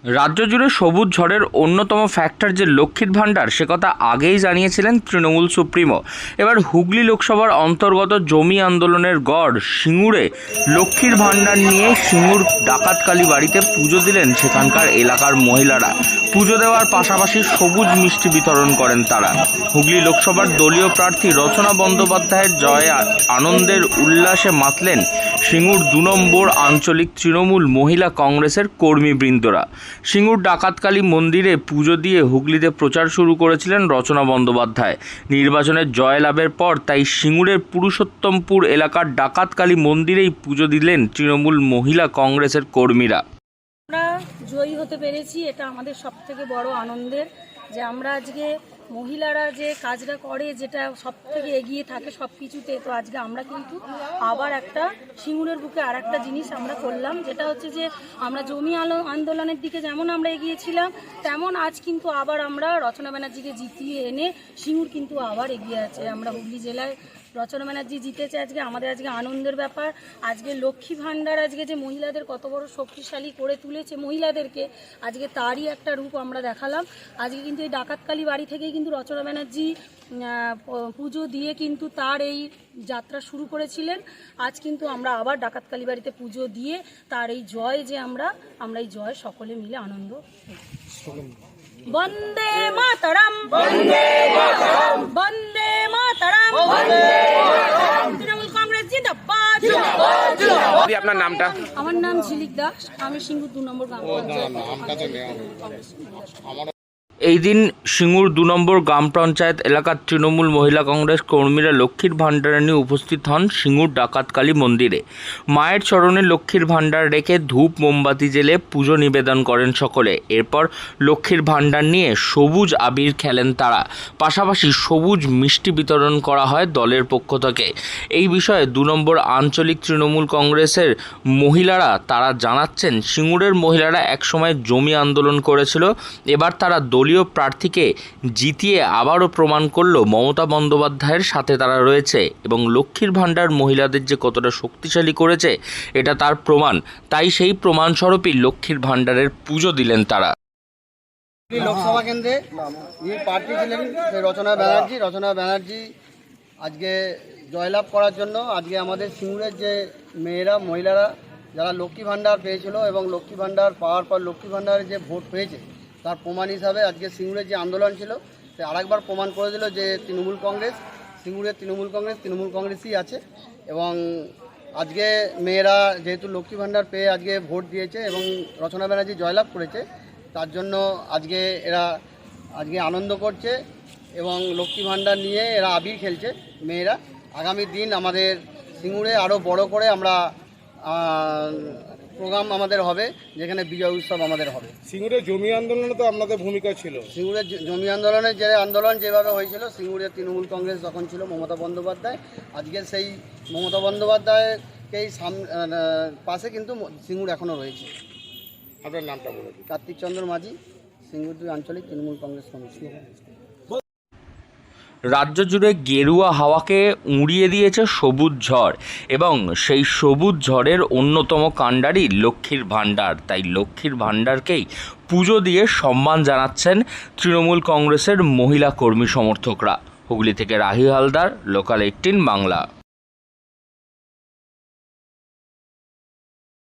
রাজ্য জুড়ে সবুজ ঝড়ের অন্যতম ফ্যাক্টর যে লক্ষ্মীর ভাণ্ডার, সে কথা আগেই জানিয়েছিলেন তৃণমূল সুপ্রিমো। এবার হুগলি লোকসভার অন্তর্গত জমি আন্দোলনের গড় সিঙ্গুরে লক্ষ্মীর ভাণ্ডার নিয়ে সিঙ্গুর ডাকাতকালী বাড়িতে পুজো দিলেন সেখানকার এলাকার মহিলারা। পুজো দেওয়ার পাশাপাশি সবুজ মিষ্টি বিতরণ করেন তারা। হুগলি লোকসভার দলীয় প্রার্থী রচনা বন্দ্যোপাধ্যায়ের জয়ে আনন্দের উল্লাসে মাতলেন সিঙ্গুর ২ নম্বর আঞ্চলিক তৃণমূল মহিলা কংগ্রেসের কর্মীবৃন্দরা। সিঙ্গুর ডাকাতকালী মন্দিরে পুজো দিয়ে হুগলিতে প্রচার শুরু করেছিলেন রচনা বন্দ্যোপাধ্যায়। নির্বাচনের জয়লাভের পর তাই সিঙ্গুরের পুরুষোত্তমপুর এলাকার ডাকাতকালী মন্দিরেই পুজো দিলেন তৃণমূল মহিলা কংগ্রেসের কর্মীরা। আমরা জয়ী হতে পেরেছি, এটা আমাদের সবথেকে বড় আনন্দের যে আমরা আজকে মহিলারা যে কাজটা করে, যেটা সব থেকে এগিয়ে থাকে সব কিছুতে, তো আজকে আমরা কিন্তু আবার একটা সিঙ্গুরের বুকে আর একটা জিনিস আমরা করলাম, যেটা হচ্ছে যে আমরা জমি আন্দোলনের দিকে যেমন আমরা এগিয়েছিলাম, তেমন আজ কিন্তু আবার আমরা রচনা ব্যানার্জিকে জিতিয়ে এনে সিঙ্গুর কিন্তু আবার এগিয়ে আছে। আমরা হুগলি জেলায় রচনা ব্যানার্জি জিতেছে, আজকে আমাদের আজকে আনন্দের ব্যাপার। আজকে লক্ষ্মী ভাণ্ডার আজকে যে মহিলাদের কত বড় শক্তিশালী করে তুলেছে মহিলাদেরকে, আজকে তারই একটা রূপ আমরা দেখালাম। আজকে কিন্তু এই ডাকাতকালী বাড়ি থেকেই কিন্তু রচনা ব্যানার্জি পুজো দিয়ে কিন্তু তার এই যাত্রা শুরু করেছিলেন। আজ কিন্তু আমরা আবার ডাকাতকালী বাড়িতে পুজো দিয়ে তার এই জয় যে আমরা এই জয় সকলে মিলে আনন্দ। বন্দে মাতরম, বন্দে মাতরম, বন্দে মাতরম, তৃণমূল কংগ্রেস জিন্দাবাদ। আপনার নামটা? আমার নাম ঝিলিক দাস, আমি সিঙ্গুর ২ নম্বর গ্রাম পঞ্চায়েত। এই দিন সিঙ্গুর ২ নম্বর গ্রাম পঞ্চায়েত এলাকার তৃণমূল মহিলা কংগ্রেস কর্মীরা লক্ষ্মীর ভাণ্ডার নিয়ে উপস্থিত হন সিঙ্গুর ডাকাতকালী মন্দিরে। মায়ের চরণে লক্ষ্মীর ভাণ্ডার রেখে ধূপ মোমবাতি জেলে পুজো নিবেদন করেন সকলে। এরপর লক্ষ্মীর ভাণ্ডার নিয়ে সবুজ আবির খেলেন তারা, পাশাপাশি সবুজ মিষ্টি বিতরণ করা হয় দলের পক্ষ থেকে। এই বিষয়ে ২ নম্বর আঞ্চলিক তৃণমূল কংগ্রেসের মহিলারা তারা জানাচ্ছেন, সিঙ্গুরের মহিলারা একসময় জমি আন্দোলন করেছিল, এবার তারা দলীয় প্রার্থীকে জিতিয়ে আবারও প্রমাণ করল মমতা বন্দ্যোপাধ্যায়ের সাথে তারা রয়েছে এবং লক্ষ্মীর ভাণ্ডার মহিলাদের যে কতটা শক্তিশালী করেছে এটা তার প্রমাণ। তাই সেই প্রমাণস্বরূপই লক্ষ্মীর ভাণ্ডারের পুজো দিলেন তারা। লোকসভা কেন্দ্রে যিনি প্রার্থী ছিলেন রচনা ব্যানার্জি আজকে জয়লাভ করার জন্য আজকে আমাদের সিঙ্গুরের যে মহিলারা যারা লক্ষ্মী ভাণ্ডার পেয়েছিল এবং লক্ষ্মী ভাণ্ডার পাওয়ার পর লক্ষ্মী ভাণ্ডারের যে ভোট পেয়েছে তার প্রমাণ হিসাবে আজকে সিঙ্গুরের যে আন্দোলন ছিল সে আরেকবার প্রমাণ করে দিল যে সিঙ্গুরের তৃণমূল কংগ্রেসই আছে। এবং আজকে মেয়েরা যেহেতু লক্ষ্মী ভাণ্ডার পেয়ে আজকে ভোট দিয়েছে এবং রচনা ব্যানার্জি জয়লাভ করেছে, তার জন্য এরা আজকে আনন্দ করছে এবং লক্ষ্মী ভাণ্ডার নিয়ে এরা আবির খেলছে মেয়েরা। আগামী দিন আমাদের সিঙ্গুরে আরও বড় করে আমরা প্রোগ্রাম আমাদের হবে, যেখানে বিজয় উৎসব আমাদের হবে। সিঙ্গুরের জমি আন্দোলনে তো আপনাদের ভূমিকা ছিল। সিঙ্গুরের জমি আন্দোলনের যে আন্দোলন যেভাবে হয়েছিল, সিঙ্গুরের তৃণমূল কংগ্রেস যখন ছিল মমতা বন্দ্যোপাধ্যায়, আজকে সেই মমতা বন্দ্যোপাধ্যায়কেই পাশে কিন্তু সিঙ্গুর এখনও রয়েছে। আপনার নামটা বলুন? কার্তিক চন্দ্র মাঝি, সিঙ্গুর ২ আঞ্চলিক তৃণমূল কংগ্রেস কমিটি। রাজ্য জুড়ে গেরুয়া হাওয়াকে উড়িয়ে দিয়েছে সবুজ ঝড় এবং সেই সবুজ ঝড়ের অন্যতম কাণ্ডারই লক্ষ্মীর ভাণ্ডার। তাই লক্ষ্মীর ভাণ্ডারকেই পুজো দিয়ে সম্মান জানাচ্ছেন তৃণমূল কংগ্রেসের মহিলা কর্মী সমর্থকরা। হুগলি থেকে রাহি হালদার, লোকাল ১৮ বাংলা।